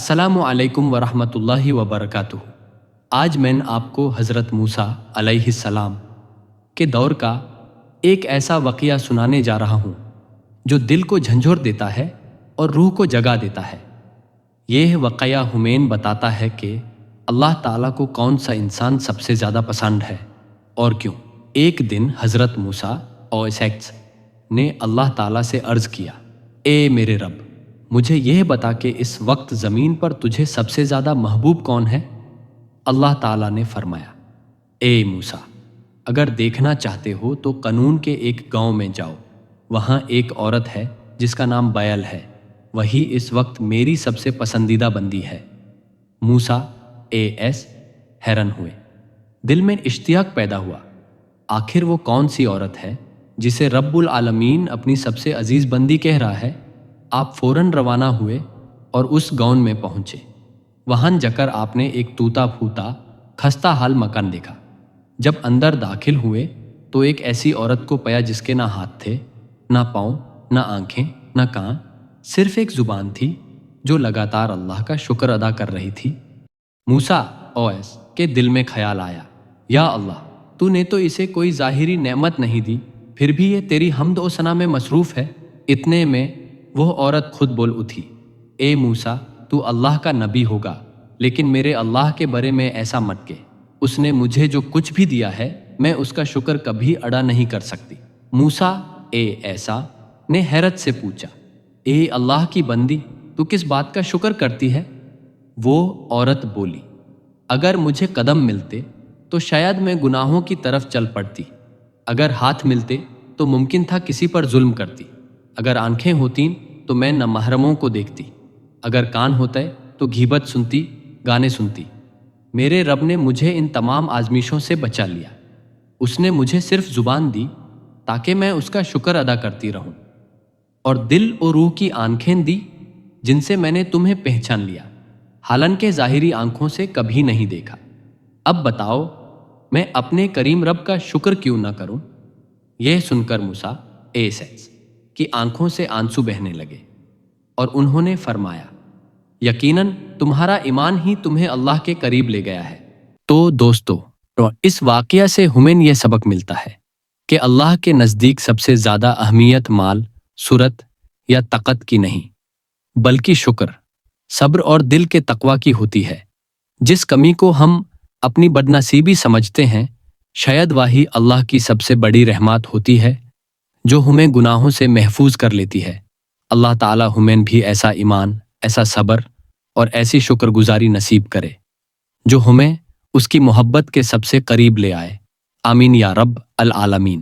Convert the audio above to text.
السلام علیکم ورحمۃ اللہ وبرکاتہ۔ آج میں آپ کو حضرت موسیٰ علیہ السلام کے دور کا ایک ایسا واقعہ سنانے جا رہا ہوں جو دل کو جھنجھوڑ دیتا ہے اور روح کو جگا دیتا ہے۔ یہ واقعہ ہمیں بتاتا ہے کہ اللہ تعالیٰ کو کون سا انسان سب سے زیادہ پسند ہے اور کیوں۔ ایک دن حضرت موسیٰ علیہ نے اللہ تعالیٰ سے عرض کیا، اے میرے رب، مجھے یہ بتا کہ اس وقت زمین پر تجھے سب سے زیادہ محبوب کون ہے؟ اللہ تعالیٰ نے فرمایا، اے موسیٰ، اگر دیکھنا چاہتے ہو تو قانون کے ایک گاؤں میں جاؤ، وہاں ایک عورت ہے جس کا نام بیل ہے، وہی اس وقت میری سب سے پسندیدہ بندی ہے۔ موسیٰ حیران ہوئے، دل میں اشتیاق پیدا ہوا، آخر وہ کون سی عورت ہے جسے رب العالمین اپنی سب سے عزیز بندی کہہ رہا ہے؟ آپ فوراً روانہ ہوئے اور اس گاؤں میں پہنچے۔ وہاں جا کر آپ نے ایک ٹوٹا پھوٹا خستہ حال مکان دیکھا۔ جب اندر داخل ہوئے تو ایک ایسی عورت کو پایا جس کے نہ ہاتھ تھے، نہ پاؤں، نہ آنکھیں، نہ کان، صرف ایک زبان تھی جو لگاتار اللہ کا شکر ادا کر رہی تھی۔ موسیٰ کے دل میں خیال آیا، یا اللہ، تو نے تو اسے کوئی ظاہری نعمت نہیں دی، پھر بھی یہ تیری حمد و ثنا میں مصروف ہے۔ اتنے میں وہ عورت خود بول اٹھی، اے موسیٰ، تو اللہ کا نبی ہوگا، لیکن میرے اللہ کے بارے میں ایسا مت کہہ، اس نے مجھے جو کچھ بھی دیا ہے میں اس کا شکر کبھی ادا نہیں کر سکتی۔ موسیٰ نے حیرت سے پوچھا، اے اللہ کی بندی، تو کس بات کا شکر کرتی ہے؟ وہ عورت بولی، اگر مجھے قدم ملتے تو شاید میں گناہوں کی طرف چل پڑتی، اگر ہاتھ ملتے تو ممکن تھا کسی پر ظلم کرتی، اگر آنکھیں ہوتیں تو میں نامحرموں کو دیکھتی، اگر کان ہوتے تو غیبت سنتی، گانے سنتی۔ میرے رب نے مجھے ان تمام آزمائشوں سے بچا لیا۔ اس نے مجھے صرف زبان دی تاکہ میں اس کا شکر ادا کرتی رہوں، اور دل اور روح کی آنکھیں دی جن سے میں نے تمہیں پہچان لیا، حالانکہ ظاہری آنکھوں سے کبھی نہیں دیکھا۔ اب بتاؤ میں اپنے کریم رب کا شکر کیوں نہ کروں؟ یہ سن کر موسیٰ کی آنکھوں سے آنسو بہنے لگے اور انہوں نے فرمایا، یقیناً تمہارا ایمان ہی تمہیں اللہ کے قریب لے گیا ہے۔ تو دوستو، اس واقعہ سے ہمیں یہ سبق ملتا ہے کہ اللہ کے نزدیک سب سے زیادہ اہمیت مال، صورت یا طاقت کی نہیں، بلکہ شکر، صبر اور دل کے تقوی کی ہوتی ہے۔ جس کمی کو ہم اپنی بدنصیبی سمجھتے ہیں، شاید وہی اللہ کی سب سے بڑی رحمت ہوتی ہے جو ہمیں گناہوں سے محفوظ کر لیتی ہے۔ اللہ تعالیٰ ہمیں بھی ایسا ایمان، ایسا صبر اور ایسی شکر گزاری نصیب کرے جو ہمیں اس کی محبت کے سب سے قریب لے آئے۔ آمین یا رب العالمین۔